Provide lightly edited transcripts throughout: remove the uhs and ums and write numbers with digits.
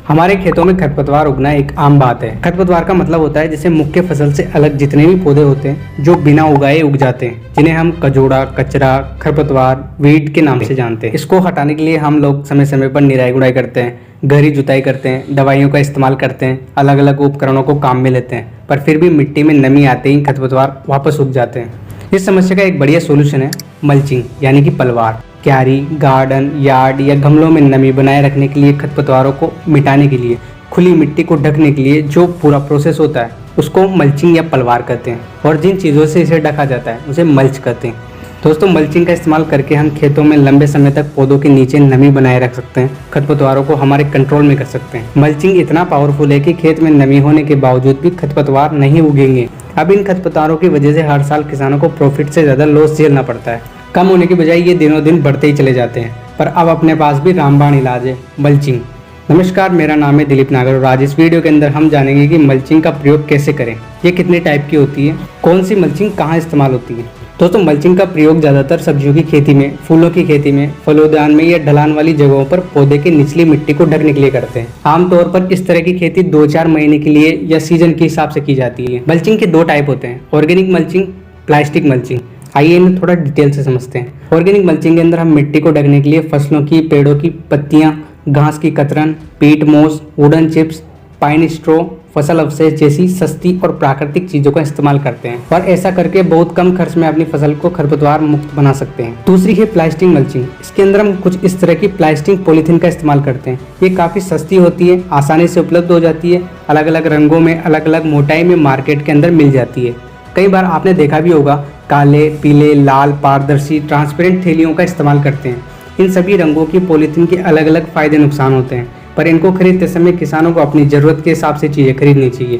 हमारे खेतों में खरपतवार उगना एक आम बात है। खरपतवार का मतलब होता है जिसे मुख्य फसल से अलग जितने भी पौधे होते हैं जो बिना उगाए उग जाते हैं, जिन्हें हम कजोड़ा, कचरा, खरपतवार, वीड के नाम से जानते हैं। इसको हटाने के लिए हम लोग समय समय पर निराई गुड़ाई करते हैं, गहरी जुताई करते हैं, दवाइयों का इस्तेमाल करते हैं, अलग अलग उपकरणों को काम में लेते हैं, पर फिर भी मिट्टी में नमी आते ही खरपतवार वापस उग जाते हैं। इस समस्या का एक बढ़िया सोल्यूशन है मल्चिंग यानी कि पलवार। क्यारी, गार्डन, यार्ड या गमलों में नमी बनाए रखने के लिए, खरपतवारों को मिटाने के लिए, खुली मिट्टी को ढकने के लिए जो पूरा प्रोसेस होता है उसको मल्चिंग या पलवार कहते हैं। और जिन चीज़ों से इसे ढका जाता है उसे मल्च कहते हैं। दोस्तों, मल्चिंग का इस्तेमाल करके हम खेतों में लंबे समय तक पौधों के नीचे नमी बनाए रख सकते हैं, खरपतवारों को हमारे कंट्रोल में कर सकते हैं। मल्चिंग इतना पावरफुल है कि खेत में नमी होने के बावजूद भी खरपतवार नहीं उगेंगे। अब इन खरपतवारों की वजह से हर साल किसानों को प्रॉफिट से ज़्यादा लॉस झेलना पड़ता है। कम होने की बजाय ये दिनों दिन बढ़ते ही चले जाते हैं। पर अब अपने पास भी रामबाण इलाज है, मल्चिंग। नमस्कार, मेरा नाम है दिलीप नागर और आज इस वीडियो के अंदर हम जानेंगे कि मल्चिंग का प्रयोग कैसे करें, ये कितने टाइप की होती है, कौन सी मल्चिंग कहाँ इस्तेमाल होती है। दोस्तों, मल्चिंग का प्रयोग ज़्यादातर सब्जियों की खेती में, फूलों की खेती में, फलोद्यान में या ढलान वाली जगहों पर पौधे की निचली मिट्टी को ढकने के लिए करते हैं। आमतौर पर इस तरह की खेती 2-4 महीने के लिए या सीजन के हिसाब से की जाती है। मल्चिंग के 2 टाइप होते हैं, ऑर्गेनिक मल्चिंग, प्लास्टिक मल्चिंग। आइए इन्हें थोड़ा डिटेल से समझते हैं। ऑर्गेनिक मल्चिंग के अंदर हम मिट्टी को ढकने के लिए फसलों की, पेड़ों की पत्तियां, घास की कतरन, पीट मोस, वुडन चिप्स, पाइन स्ट्रो, फसल अवशेष जैसी सस्ती और प्राकृतिक चीजों का इस्तेमाल करते हैं और ऐसा करके बहुत कम खर्च में अपनी फसल को खरपतवार मुक्त बना सकते हैं। दूसरी है प्लास्टिक मल्चिंग। इसके अंदर हम कुछ इस तरह की प्लास्टिक पॉलीथीन का इस्तेमाल करते हैं। ये काफ़ी सस्ती होती है, आसानी से उपलब्ध हो जाती है, अलग अलग रंगों में, अलग अलग मोटाई में मार्केट के अंदर मिल जाती है। कई बार आपने देखा भी होगा, काले, पीले, लाल, पारदर्शी, ट्रांसपेरेंट थैलियों का इस्तेमाल करते हैं। इन सभी रंगों की पॉलीथीन के अलग अलग फायदे नुकसान होते हैं, पर इनको खरीदते समय किसानों को अपनी ज़रूरत के हिसाब से चीज़ें खरीदनी चाहिए।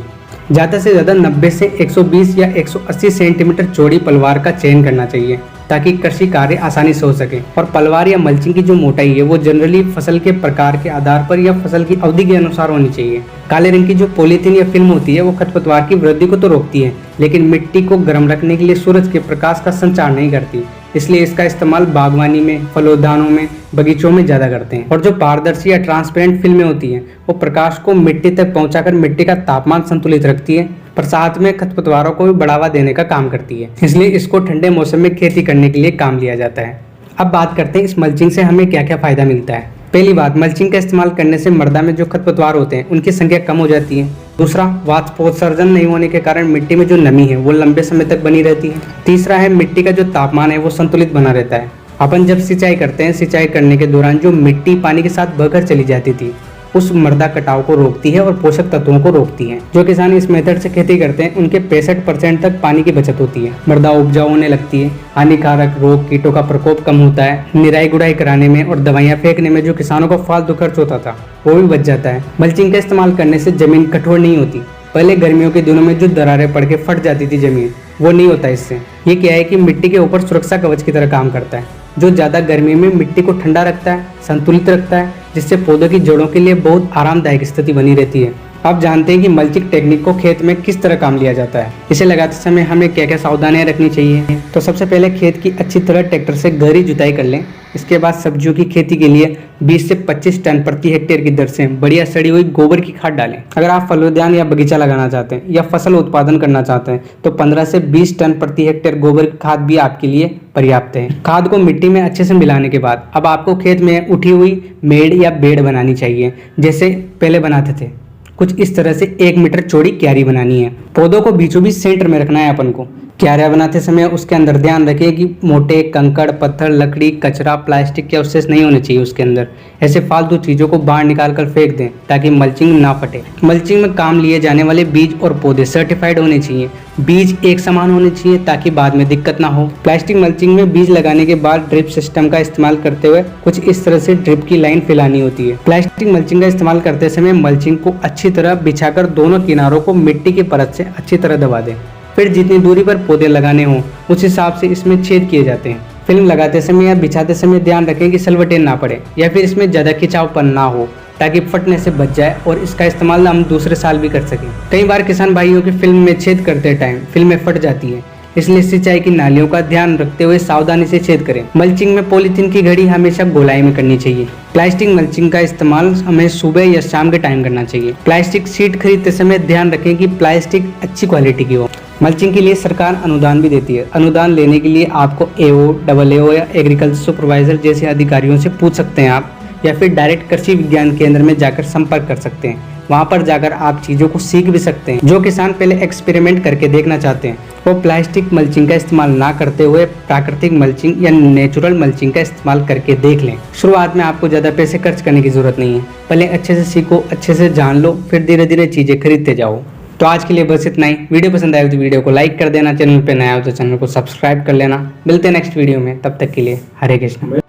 ज़्यादा से ज़्यादा 90 से 120 या 180 सेंटीमीटर चौड़ी पलवार का चयन करना चाहिए ताकि कृषि कार्य आसानी से हो सके। और पलवार या मल्चिंग की जो मोटाई है वो जनरली फसल के प्रकार के आधार पर या फसल की अवधि के अनुसार होनी चाहिए। काले रंग की जो पॉलीथीन या फिल्म होती है वो खरपतवार की वृद्धि को तो रोकती है, लेकिन मिट्टी को गर्म रखने के लिए सूरज के प्रकाश का संचार नहीं करती, इसलिए इसका इस्तेमाल बागवानी में, फलोद्यानों में, बगीचों में ज़्यादा करते हैं। और जो पारदर्शी या ट्रांसपेरेंट फिल्में होती हैं वो प्रकाश को मिट्टी तक पहुंचाकर मिट्टी का तापमान संतुलित रखती है, पर साथ में खरपतवारों को भी बढ़ावा देने का काम करती है, इसलिए इसको ठंडे मौसम में खेती करने के लिए काम लिया जाता है। अब बात करते हैं इस मल्चिंग से हमें क्या क्या फायदा मिलता है। पहली बात, मल्चिंग का इस्तेमाल करने से मृदा में जो खरपतवार होते हैं उनकी संख्या कम हो जाती है। दूसरा, वाष्पोत्सर्जन नहीं होने के कारण मिट्टी में जो नमी है वो लंबे समय तक बनी रहती है। तीसरा है, मिट्टी का जो तापमान है वो संतुलित बना रहता है। अपन जब सिंचाई करते हैं, सिंचाई करने के दौरान जो मिट्टी पानी के साथ बहकर चली जाती थी उस मृदा कटाव को रोकती है और पोषक तत्वों को रोकती है। जो किसान इस मेथड से खेती करते हैं उनके 65% तक पानी की बचत होती है, मृदा उपजाऊ होने लगती है, हानिकारक रोग कीटों का प्रकोप कम होता है, निराई गुड़ाई कराने में और दवाइयाँ फेंकने में जो किसानों को फालतू खर्च होता था वो भी बच जाता है। मल्चिंग का इस्तेमाल करने से जमीन कठोर नहीं होती। पहले गर्मियों के दिनों में जो दरारें पड़ के फट जाती थी जमीन, वो नहीं होता इससे। ये क्या है कि मिट्टी के ऊपर सुरक्षा कवच की तरह काम करता है, जो ज़्यादा गर्मी में मिट्टी को ठंडा रखता है, संतुलित रखता है, जिससे पौधों की जड़ों के लिए बहुत आरामदायक स्थिति बनी रहती है। आप जानते हैं कि मल्चिंग टेक्निक को खेत में किस तरह काम लिया जाता है। इसे लगाते समय हमें क्या क्या सावधानियां रखनी चाहिए। तो सबसे पहले खेत की अच्छी तरह ट्रैक्टर से गहरी जुताई कर लें। इसके बाद सब्जियों की खेती के लिए 20 से 25 टन प्रति हेक्टेयर की दर से बढ़िया सड़ी हुई गोबर की खाद डालें। अगर आप फलोद्यान या बगीचा लगाना चाहते हैं या फसल उत्पादन करना चाहते हैं तो 15 से 20 टन प्रति हेक्टेयर गोबर की खाद भी आपके लिए पर्याप्त है। खाद को मिट्टी में अच्छे से मिलाने के बाद अब आपको खेत में उठी हुई मेड़ या बेड़ बनानी चाहिए, जैसे पहले बनाते थे। कुछ इस तरह से 1 मीटर चौड़ी क्यारी बनानी है। पौधों को बीचों बीच सेंटर में रखना है अपन को। क्यारियां बनाते समय उसके अंदर ध्यान रखें कि मोटे कंकड़, पत्थर, लकड़ी, कचरा, प्लास्टिक के अवशेष नहीं होने चाहिए उसके अंदर। ऐसे फालतू चीज़ों को बाहर निकाल कर फेंक दें ताकि मल्चिंग ना फटे। मल्चिंग में काम लिए जाने वाले बीज और पौधे सर्टिफाइड होने चाहिए। बीज एक समान होने चाहिए ताकि बाद में दिक्कत ना हो। प्लास्टिक मल्चिंग में बीज लगाने के बाद ड्रिप सिस्टम का इस्तेमाल करते हुए कुछ इस तरह से ड्रिप की लाइन फैलानी होती है। प्लास्टिक मल्चिंग का इस्तेमाल करते समय मल्चिंग को अच्छी तरह बिछाकर दोनों किनारों को मिट्टी की परत से अच्छी तरह दबा दें। फिर जितनी दूरी पर पौधे लगाने हों उस हिसाब से इसमें छेद किए जाते हैं। फिल्म लगाते समय या बिछाते समय ध्यान रखें कि सलवटें ना पड़े या फिर इसमें ज़्यादा खिंचावपन ना हो ताकि फटने से बच जाए और इसका इस्तेमाल हम दूसरे साल भी कर सकें। कई बार किसान भाइयों की फिल्म में छेद करते टाइम फिल्में फट जाती है, इसलिए सिंचाई की नालियों का ध्यान रखते हुए सावधानी से छेद करें। मल्चिंग में पॉलीथीन की घड़ी हमेशा गोलाई में करनी चाहिए। प्लास्टिक मल्चिंग का इस्तेमाल हमें सुबह या शाम के टाइम करना चाहिए। प्लास्टिक शीट खरीदते समय ध्यान रखें कि प्लास्टिक अच्छी क्वालिटी की हो। मल्चिंग के लिए सरकार अनुदान भी देती है। अनुदान लेने के लिए आपको AO, AA या एग्रीकल्चर सुपरवाइजर जैसे अधिकारियों से पूछ सकते हैं आप, या फिर डायरेक्ट कृषि विज्ञान केंद्र में जाकर संपर्क कर सकते हैं। वहाँ पर जाकर आप चीज़ों को सीख भी सकते हैं। जो किसान पहले एक्सपेरिमेंट करके देखना चाहते हैं वो प्लास्टिक मल्चिंग का इस्तेमाल ना करते हुए प्राकृतिक मल्चिंग या नेचुरल मल्चिंग का इस्तेमाल करके देख लें। शुरुआत में आपको ज़्यादा पैसे खर्च करने की ज़रूरत नहीं है। पहले अच्छे से सीखो, अच्छे से जान लो, फिर धीरे धीरे चीज़ें खरीदते जाओ। तो आज के लिए बस इतना ही। वीडियो पसंद आए तो वीडियो को लाइक कर देना, चैनल पे नया हो तो चैनल को सब्सक्राइब कर लेना। मिलते हैं नेक्स्ट वीडियो में, तब तक के लिए हरे कृष्ण।